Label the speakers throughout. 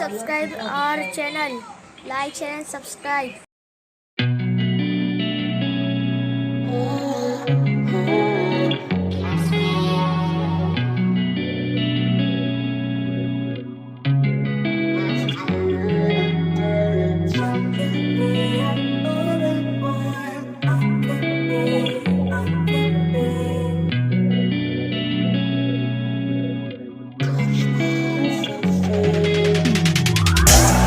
Speaker 1: subscribe our channel. Like, share and subscribe.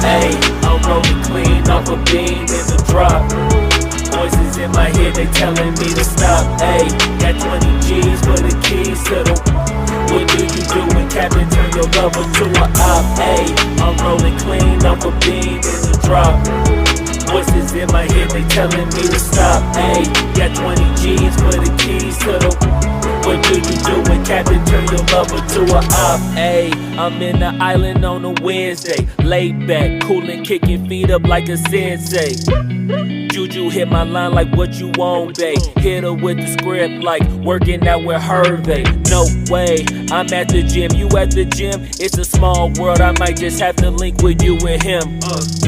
Speaker 2: Hey, I'm rolling clean off a bean in the drop. Voices in my head, they telling me to stop. Hey, got 20 G's for the keys to the. What do you do when Captain turn your lover to a op? Hey, I'm rolling clean off a bean in the drop. Voices in my head, they telling me to stop. Hey, got 20 G's for the keys to the. What do you do when Captain turn your lover to a op? Ayy, I'm in the island on a Wednesday, laid back, coolin', kicking feet up like a sensei. Juju hit my line like what you want, babe. Hit her with the script like working out with Hervey. No way, I'm at the gym, you at the gym. It's a small world, I might just have to link with you and him.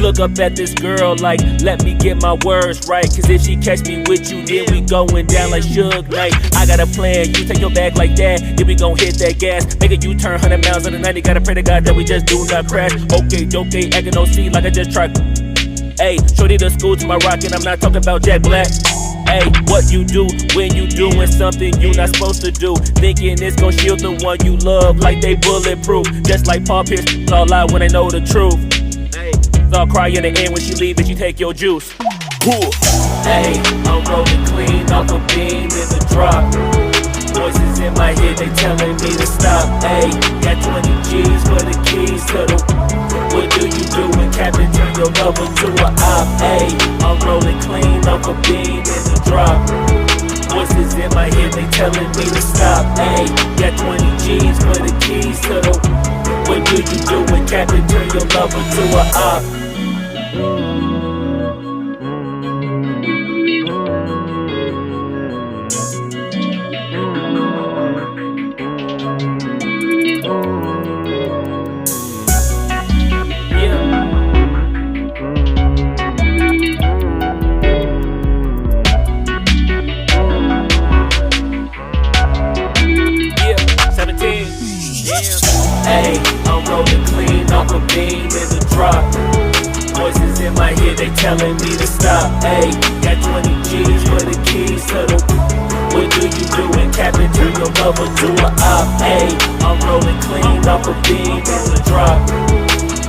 Speaker 2: Look up at this girl like, let me get my words right. Cause if she catch me with you, then we going down like Suge Knight. I got a plan, you take your bag like that, then we gon' hit that gas. Make a U-turn 100 miles on the 90, gotta pray to God that we just do not crash. Okay, acting no C like I just tried. Ayy, shorty the school to my rocket, I'm not talking about Jack Black. Ayy, what you do when you doing something you not supposed to do? Thinking it's gon' shield the one you love like they bulletproof. Just like Paul Pierce, it's all out when they know the truth. Ayy, they'll cry in the end when she leave and she take your juice. Ayy, I'm rolling clean off a beam in the drop. Voices in my head, they telling me to stop. Ayy, got 20 G's for the keys to the. What do you do when Captain turn your lover to a op? Ayy, I'm rolling clean off a beam in the drop. Voices in my head, they telling me to stop. Ayy, got 20 G's for the keys to the. What do you do when Captain turn your lover to a op? Ayy, I'm rolling clean off a beam in the drop. Voices in my head, they telling me to stop. Ayy, got 20 G's for the keys to the. What do you do when Captain turn your lover to a op? Ayy, I'm rolling clean off a beam in the drop.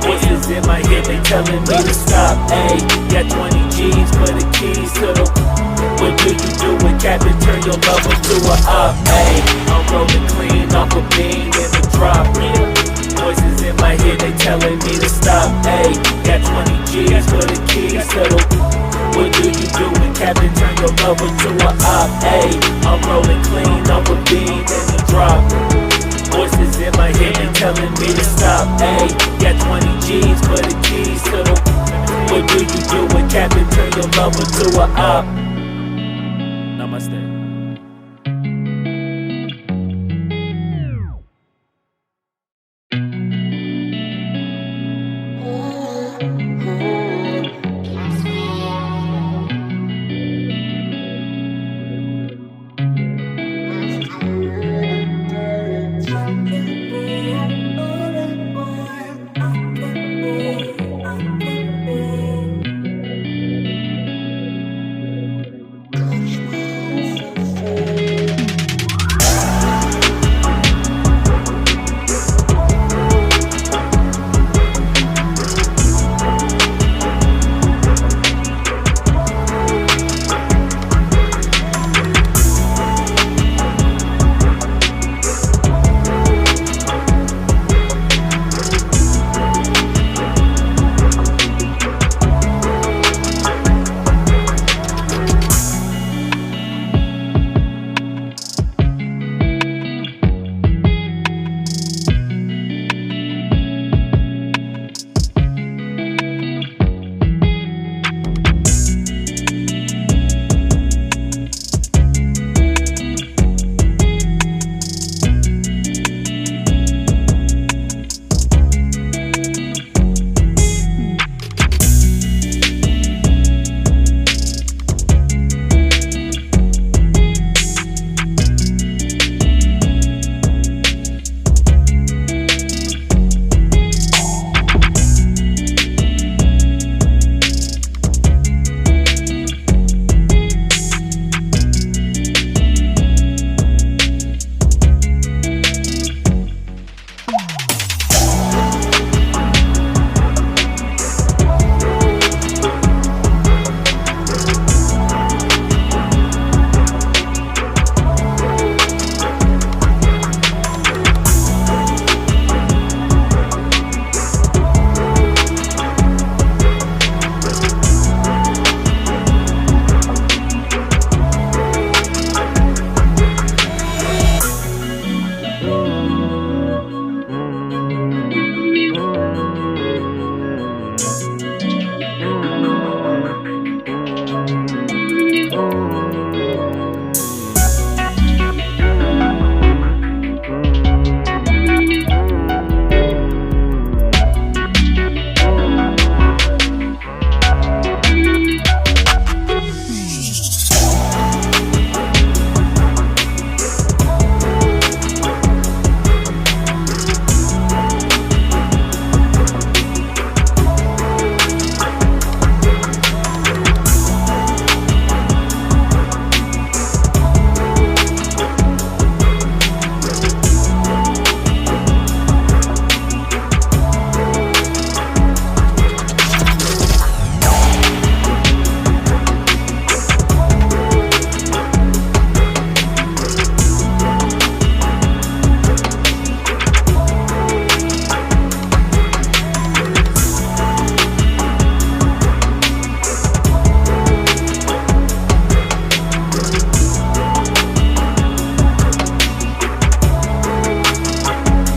Speaker 2: Voices in my head, they telling me to stop. Ayy, got 20 G's for the keys to the. What do you do when Captain turn your lover to a op? Ayy, I'm rolling clean off a beam in the drop. Voices in my head, they telling me to stop. Ayy, got 20 G's for the keys to the. What do you do when Captain turn your lover to a op? Ayy, I'm rolling clean off a beam in the drop. Voices in my head, they telling me to stop. Ayy, got 20 G's for the keys to the. What do you do when Captain turn your lover to a op?